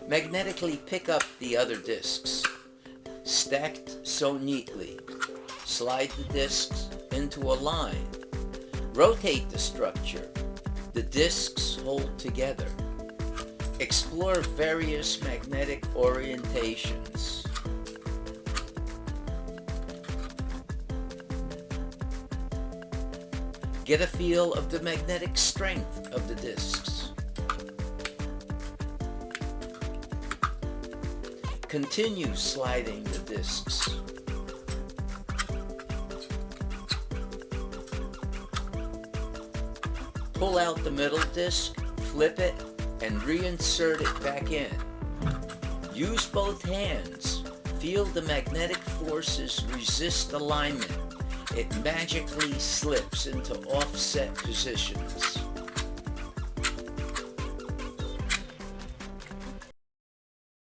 Magnetically pick up the other discs, stacked so neatly. Slide the discs into a line. Rotate the structure. The discs hold together. Explore various magnetic orientations. Get a feel of the magnetic strength of the discs. Continue sliding the discs. Pull out the middle disc, flip it, and reinsert it back in. Use both hands. Feel the magnetic forces resist alignment. It magically slips into offset positions.